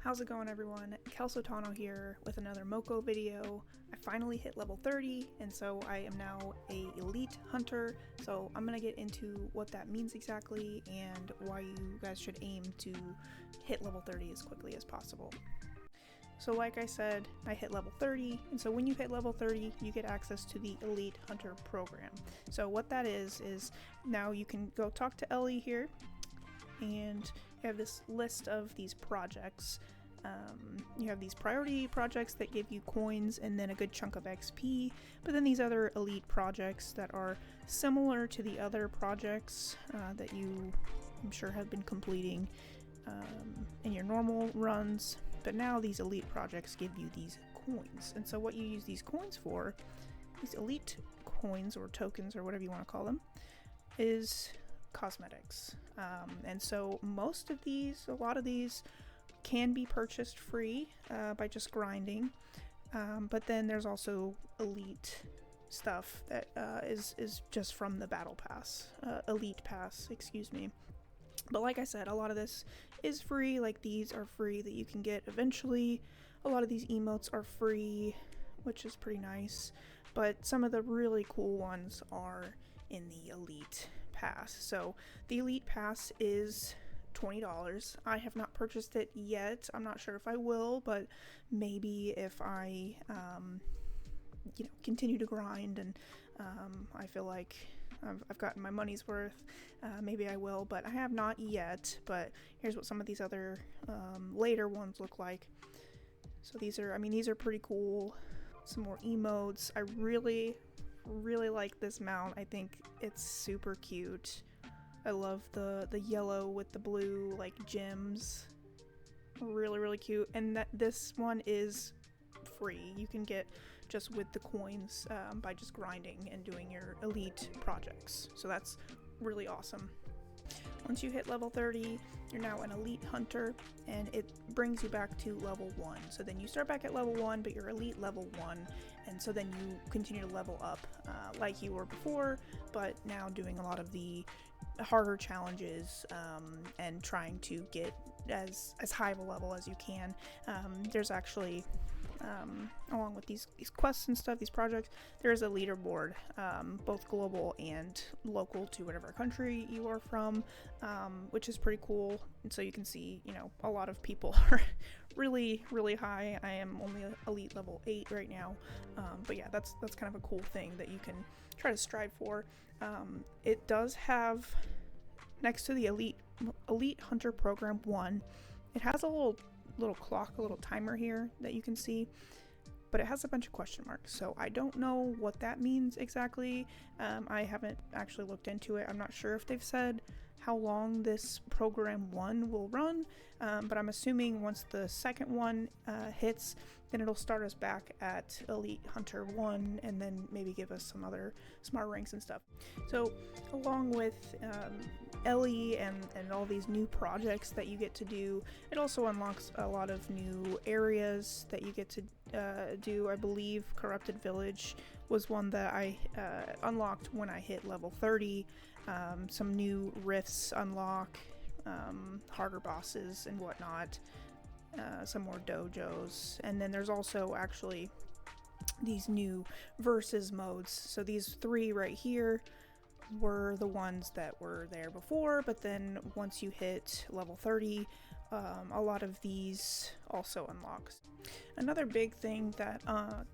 How's it going, everyone? Kelsotano here with another Moko video. I finally hit level 30, and so I am now a elite hunter. So I'm gonna get into what that means exactly and why you guys should aim to hit level 30 as quickly as possible. So like I said, I hit level 30, and so when you hit level 30, you get access to the Elite Hunter program. So what that is now you can go talk to Ellie here, and you have this list of these projects. You have these priority projects that give you coins and then a good chunk of XP, but then these other elite projects that are similar to the other projects that you, I'm sure, have been completing in your normal runs, but now these elite projects give you these coins. And so what you use these coins for, these elite coins or tokens or whatever you want to call them, is cosmetics. And so most of these, a lot of these can be purchased free by just grinding, but then there's also elite stuff that is just from the battle pass, elite pass, excuse me. But like I said, a lot of this is free. Like these are free that you can get eventually. A lot of these emotes are free, which is pretty nice, but some of the really cool ones are in the elite pass. So the elite pass is $20. I have not purchased it yet. I'm not sure if I will, but maybe if I continue to grind and I feel like I've gotten my money's worth, maybe I will, but I have not yet. But here's what some of these other later ones look like. So these are pretty cool. Some more emotes. I really like this mount. I think it's super cute. I love the yellow with the blue like gems. Really cute. And this one is free. You can get just with the coins by just grinding and doing your elite projects. So that's really awesome. Once you hit level 30, you're now an elite hunter, and it brings you back to level 1. So then you start back at level 1, but you're elite level 1, and so then you continue to level up like you were before, but now doing a lot of the harder challenges and trying to get as high of a level as you can. There's actually along with these quests and stuff, these projects, there's a leaderboard, both global and local to whatever country you are from, which is pretty cool. And so you can see, a lot of people are really high. I am only elite level 8 right now, but yeah, that's kind of a cool thing that you can try to strive for. It does have, next to the elite hunter program 1, it has a little clock, a little timer here that you can see, but it has a bunch of question marks, so I don't know what that means exactly. I haven't actually looked into it. I'm not sure if they've said how long this program 1 will run, but I'm assuming once the second one hits, then it'll start us back at Elite Hunter 1 and then maybe give us some other smart ranks and stuff. So along with Ellie and all these new projects that you get to do, it also unlocks a lot of new areas that you get to do. I believe Corrupted Village was one that I unlocked when I hit level 30. Some new rifts unlock, harder bosses and whatnot, some more dojos, and then there's also actually these new versus modes. So these 3 right here were the ones that were there before, but then once you hit level 30, a lot of these also unlocks. Another big thing that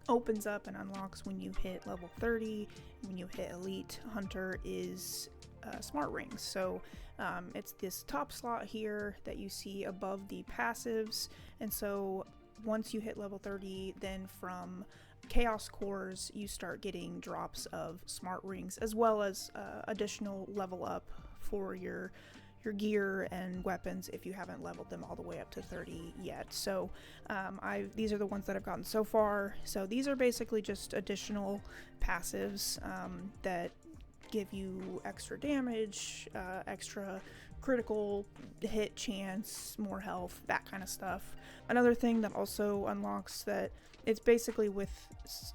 opens up and unlocks when you hit level 30, when you hit Elite Hunter, is smart rings. So it's this top slot here that you see above the passives, and so once you hit level 30, then from Chaos Cores you start getting drops of smart rings, as well as additional level up for your gear and weapons if you haven't leveled them all the way up to 30 yet. So these are the ones that I've gotten so far. So these are basically just additional passives that give you extra damage, extra critical hit chance, more health, that kind of stuff. Another thing that also unlocks that, it's basically with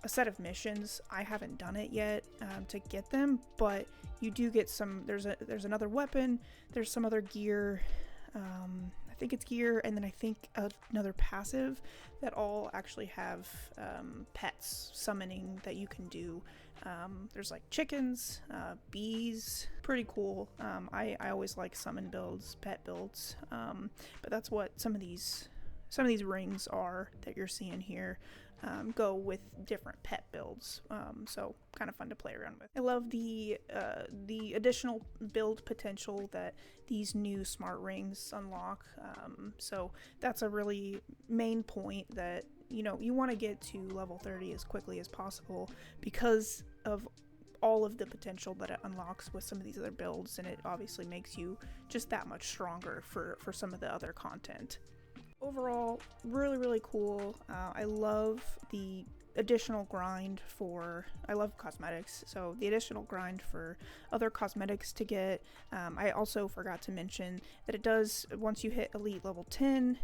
a set of missions. I haven't done it yet to get them, but you do get some. There's another weapon, there's some other gear. I think it's gear, and then I think another passive that all actually have pets summoning that you can do. There's like chickens, bees, pretty cool. I always like summon builds, pet builds, but that's what some of these rings are that you're seeing here. Go with different pet builds, so kind of fun to play around with. I love the additional build potential that these new smart rings unlock. So that's a really main point, that you want to get to level 30 as quickly as possible because of all of the potential that it unlocks with some of these other builds, and it obviously makes you just that much stronger for some of the other content. Overall, really cool. I love the additional grind for, I love cosmetics, so the additional grind for other cosmetics to get. I also forgot to mention that it does, once you hit elite level 10,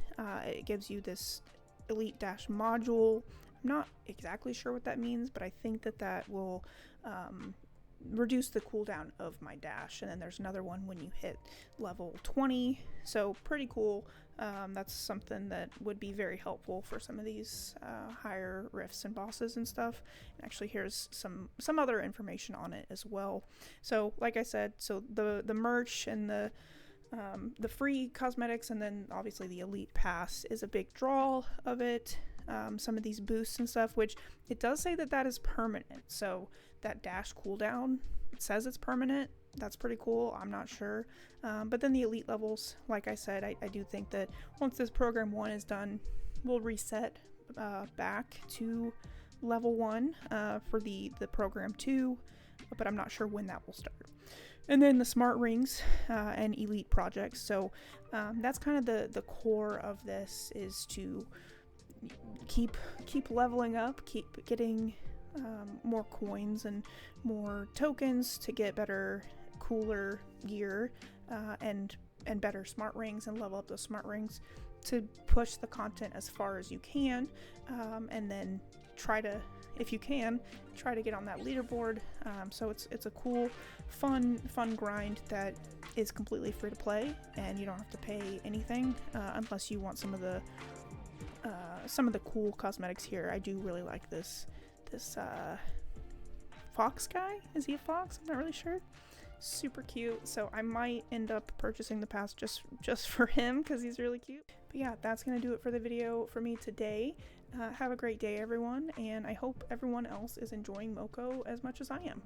it gives you this elite dash module. I'm not exactly sure what that means, but I think that will reduce the cooldown of my dash, and then there's another one when you hit level 20, so pretty cool. That's something that would be very helpful for some of these higher rifts and bosses and stuff. And actually, here's some other information on it as well. So like I said, so the merch and the free cosmetics, and then obviously the elite pass is a big draw of it. Some of these boosts and stuff, which it does say that is permanent, so that dash cooldown, it says it's permanent. That's pretty cool. I'm not sure. But then the elite levels, like I said, I do think that once this program 1 is done, we'll reset back to level 1 for the program 2, but I'm not sure when that will start. And then the smart rings and elite projects. So that's kind of the core of this, is to keep leveling up, keep getting more coins and more tokens to get better, cooler gear, and better smart rings, and level up those smart rings to push the content as far as you can, and then try to, if you can, try to get on that leaderboard. So it's a cool, fun grind that is completely free to play, and you don't have to pay anything unless you want some of the cool cosmetics here. I do really like this fox guy. Is he a fox? I'm not really sure. Super cute, so I might end up purchasing the pass just for him because he's really cute. But yeah, that's gonna do it for the video for me today. Have a great day, everyone, and I hope everyone else is enjoying Moko as much as I am.